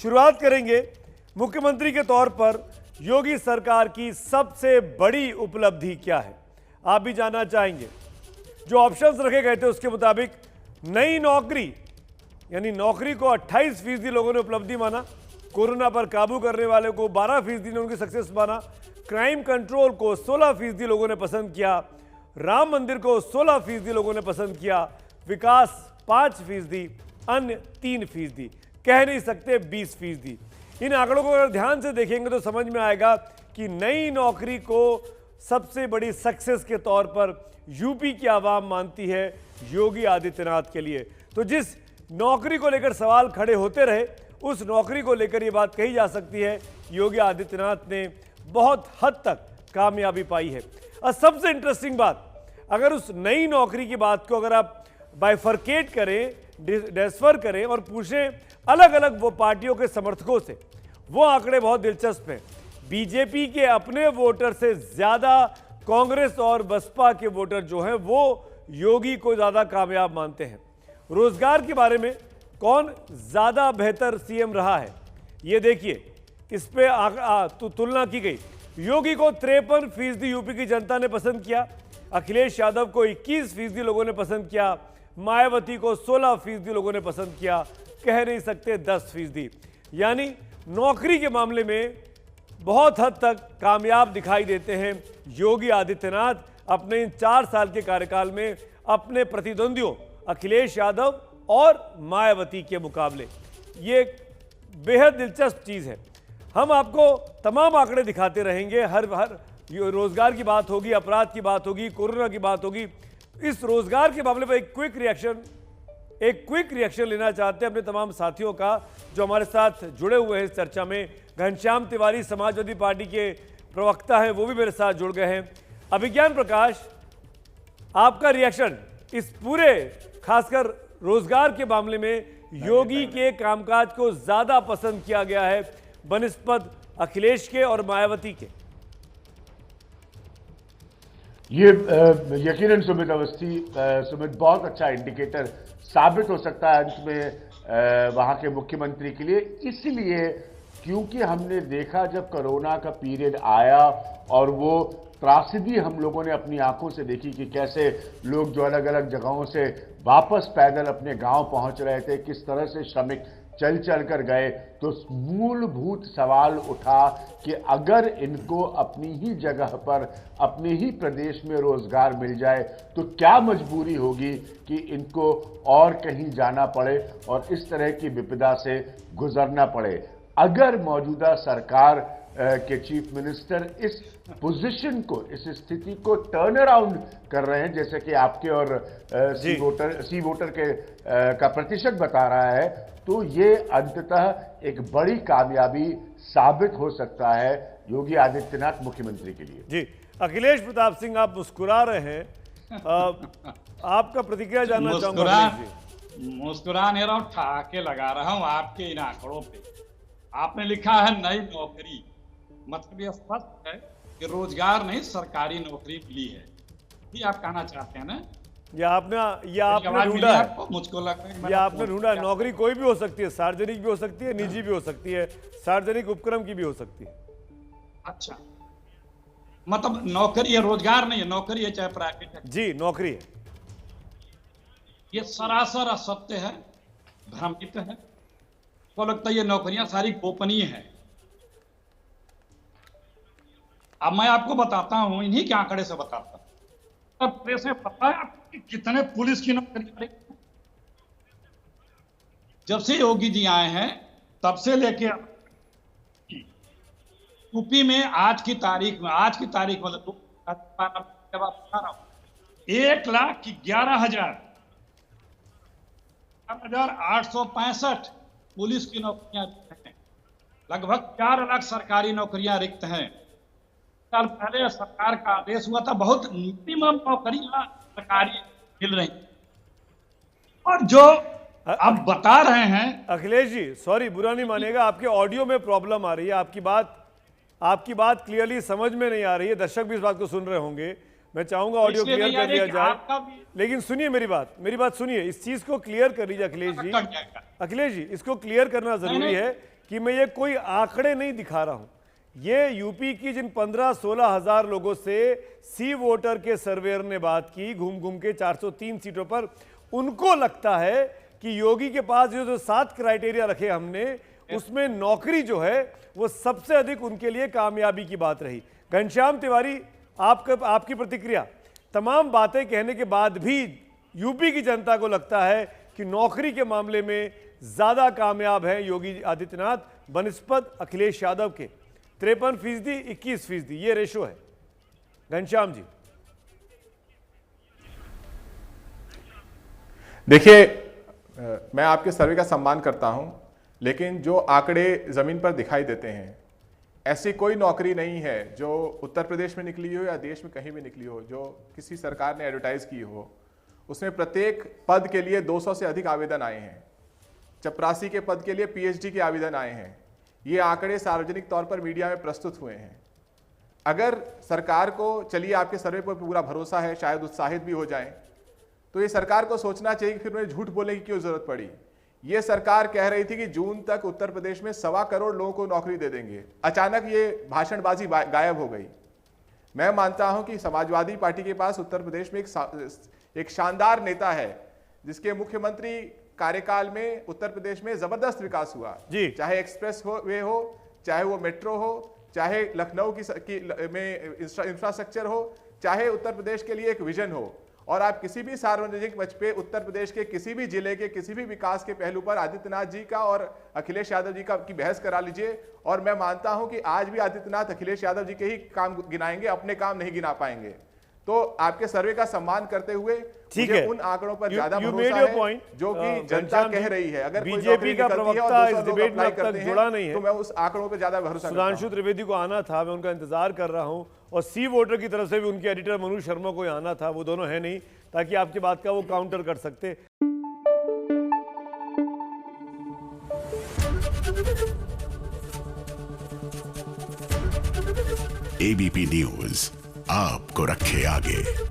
शुरुआत करेंगे मुख्यमंत्री के तौर पर योगी सरकार की सबसे बड़ी उपलब्धि क्या है, आप भी जानना चाहेंगे। जो ऑप्शंस रखे गए थे उसके मुताबिक नई नौकरी, यानी नौकरी को 28% लोगों ने उपलब्धि माना, कोरोना पर काबू करने वाले को 12% ने उनकी सक्सेस माना, क्राइम कंट्रोल को 16% लोगों ने पसंद किया, राम मंदिर को 16% लोगों ने पसंद किया, विकास 5%, अन्य 3%, कह नहीं सकते 20%। इन आंकड़ों को अगर ध्यान से देखेंगे तो समझ में आएगा कि नई नौकरी को सबसे बड़ी सक्सेस के तौर पर यूपी की आवाम मानती है योगी आदित्यनाथ के लिए। तो जिस नौकरी को लेकर सवाल खड़े होते रहे, उस नौकरी को लेकर यह बात कही जा सकती है योगी आदित्यनाथ ने बहुत हद तक कामयाबी पाई है। और सबसे इंटरेस्टिंग बात, अगर उस नई नौकरी की बात को अगर आप बाइफरकेट करें, डिस्फर करें और पूछें अलग अलग वो पार्टियों के समर्थकों से, वो आंकड़े बहुत दिलचस्प हैं। बीजेपी के अपने वोटर से ज्यादा कांग्रेस और बसपा के वोटर जो हैं वो योगी को ज्यादा कामयाब मानते हैं। रोजगार के बारे में कौन ज्यादा बेहतर सीएम रहा है, ये देखिए, इस पे तुलना की गई। योगी को 53% यूपी की जनता ने पसंद किया, अखिलेश यादव को 21% लोगों ने पसंद किया, मायावती को 16% लोगों ने पसंद किया, कह नहीं सकते 10%। यानी नौकरी के मामले में बहुत हद तक कामयाब दिखाई देते हैं योगी आदित्यनाथ अपने इन 4 साल के कार्यकाल में अपने प्रतिद्वंदियों अखिलेश यादव और मायावती के मुकाबले। ये बेहद दिलचस्प चीज़ है। हम आपको तमाम आंकड़े दिखाते रहेंगे, हर रोजगार की बात होगी, अपराध की बात होगी, कोरोना की बात होगी। इस रोजगार के मामले पर एक क्विक रिएक्शन लेना चाहते हैं अपने तमाम साथियों का जो हमारे साथ जुड़े हुए हैं इस चर्चा में। घनश्याम तिवारी समाजवादी पार्टी के प्रवक्ता हैं, वो भी मेरे साथ जुड़ गए हैं। अभिज्ञान प्रकाश, आपका रिएक्शन इस पूरे खासकर रोजगार के मामले में योगी के कामकाज को ज्यादा पसंद किया गया है बनिस्पत अखिलेश के और मायावती के। ये यकीनन सुमित अवस्थी, सुमित बहुत अच्छा इंडिकेटर साबित हो सकता है अंत में वहां के मुख्यमंत्री के लिए, इसलिए क्योंकि हमने देखा जब कोरोना का पीरियड आया और वो त्रासदी हम लोगों ने अपनी आंखों से देखी कि कैसे लोग जो अलग अलग जगहों से वापस पैदल अपने गांव पहुंच रहे थे, किस तरह से श्रमिक चल चल कर गए, तो मूलभूत सवाल उठा कि अगर इनको अपनी ही जगह पर अपने ही प्रदेश में रोजगार मिल जाए तो क्या मजबूरी होगी कि इनको और कहीं जाना पड़े और इस तरह की विपदा से गुजरना पड़े। अगर मौजूदा सरकार के चीफ मिनिस्टर इस पोजीशन को, इस स्थिति को टर्न अराउंड कर रहे हैं, जैसे कि आपके और सी वोटर के का प्रतिशत बता रहा है, तो ये अंततः एक बड़ी कामयाबी साबित हो सकता है योगी आदित्यनाथ मुख्यमंत्री के लिए। जी, अखिलेश प्रताप सिंह, आप मुस्कुरा रहे हैं, आपका प्रतिक्रिया जानना चाहूंगा। मुस्कुरा नहीं रहा हूं, ठहाके लगा रहा हूं आपके इन आंकड़ों पे। आपने लिखा है नई नौकरी, मतलब यह स्पष्ट है कि रोजगार नहीं सरकारी नौकरी मिली है, ये आप कहना चाहते हैं ना? या आपने ढूंढा है, मुझको लगता है या आपने ढूंढा है। नौकरी कोई भी हो सकती है, सार्वजनिक भी हो सकती है, निजी भी हो सकती है, सार्वजनिक उपक्रम की भी हो सकती है। अच्छा, मतलब नौकरी है, रोजगार नहीं है, नौकरी है चाहे प्राइवेट है। जी, नौकरी है। ये सरासर असत्य है, भ्रमित है। तो लगता है ये नौकरियां सारी गोपनीय है। अब मैं आपको बताता हूं, इन्हीं के आंकड़े से बताता हूं। अब प्रेस में पता है आपको कि कितने पुलिस की नौकरी, जब से योगी जी आए हैं तब से लेके यूपी में आज की तारीख में मतलब 1,11,865 पुलिस की नौकरियां रिक्त हैं, लगभग 4 लाख सरकारी नौकरियां रिक्त हैं। साल पहले सरकार का आदेश हुआ था, बहुत मिनिमम नौकरियां सरकारी मिल रही, और जो आप बता रहे हैं। अखिलेश जी, सॉरी, बुरा नहीं मानेगा, आपके ऑडियो में प्रॉब्लम आ रही है, आपकी बात क्लियरली समझ में नहीं आ रही है। दर्शक भी इस बात को सुन रहे होंगे, मैं चाहूंगा ऑडियो क्लियर कर दिया जाए। लेकिन सुनिए मेरी बात सुनिए, इस चीज को क्लियर कर लीजिए अखिलेश जी। इसको क्लियर करना जरूरी है कि मैं ये कोई आंकड़े नहीं दिखा रहा हूं, ये यूपी की जिन 15-16 हजार लोगों से सी वोटर के सर्वेयर ने बात की घूम घूम के 403 सीटों पर, उनको लगता है कि योगी के पास जो 7 क्राइटेरिया रखे हमने, उसमें नौकरी जो है वो सबसे अधिक उनके लिए कामयाबी की बात रही। घनश्याम तिवारी, आपकी प्रतिक्रिया, तमाम बातें कहने के बाद भी यूपी की जनता को लगता है कि नौकरी के मामले में ज्यादा कामयाब है योगी आदित्यनाथ बनिस्पत अखिलेश यादव के। 53% 21% ये रेशो है। घनश्याम जी, देखिए, मैं आपके सर्वे का सम्मान करता हूं, लेकिन जो आंकड़े जमीन पर दिखाई देते हैं, ऐसी कोई नौकरी नहीं है जो उत्तर प्रदेश में निकली हो या देश में कहीं भी निकली हो जो किसी सरकार ने एडवर्टाइज की हो। उसमें प्रत्येक पद के लिए 200 से अधिक आवेदन आए हैं। चपरासी के पद के लिए पीएचडी के आवेदन आए हैं। ये आंकड़े सार्वजनिक तौर पर मीडिया में प्रस्तुत हुए हैं। अगर सरकार को, चलिए आपके सर्वे पर पूरा भरोसा है, शायद उत्साहित भी हो जाएं, तो ये सरकार को सोचना चाहिए कि फिर उन्हें झूठ बोलने की क्यों जरूरत पड़ी। ये सरकार कह रही थी कि जून तक उत्तर प्रदेश में 1.25 करोड़ लोगों को नौकरी दे देंगे। अचानक ये भाषणबाजी गायब हो गई। मैं मानता हूं कि समाजवादी पार्टी के पास उत्तर प्रदेश में एक शानदार नेता है जिसके मुख्यमंत्री कार्यकाल में उत्तर प्रदेश में जबरदस्त विकास हुआ। चाहे एक्सप्रेस वे हो, चाहे वो मेट्रो हो, चाहे लखनऊ में इंफ्रास्ट्रक्चर हो, चाहे उत्तर प्रदेश के लिए एक विजन हो। और आप किसी भी सार्वजनिक मंच पे उत्तर प्रदेश के किसी भी जिले के किसी भी विकास के पहलू पर आदित्यनाथ जी का और अखिलेश यादव जी की बहस करा लीजिए, और मैं मानता हूं कि आज भी आदित्यनाथ अखिलेश यादव जी के ही काम गिनाएंगे, अपने काम नहीं गिना पाएंगे। तो आपके सर्वे का सम्मान करते हुए मुझे उन आंकड़ों पर ज्यादा भरोसा है जो कि जनता कह रही है। अगर बीजेपी का प्रवक्ता इस डिबेट में अब तक जुड़ा नहीं है, तो मैं उस आंकड़ों पर ज्यादा भरोसा। सुधांशु त्रिवेदी को आना था, मैं उनका इंतजार कर रहा हूं, और सी वोटर की तरफ से भी उनके एडिटर मनु शर्मा को आना था, वो दोनों है नहीं, ताकि आपकी बात का वो काउंटर कर सकते। एबीपी न्यूज आपको रखे आगे।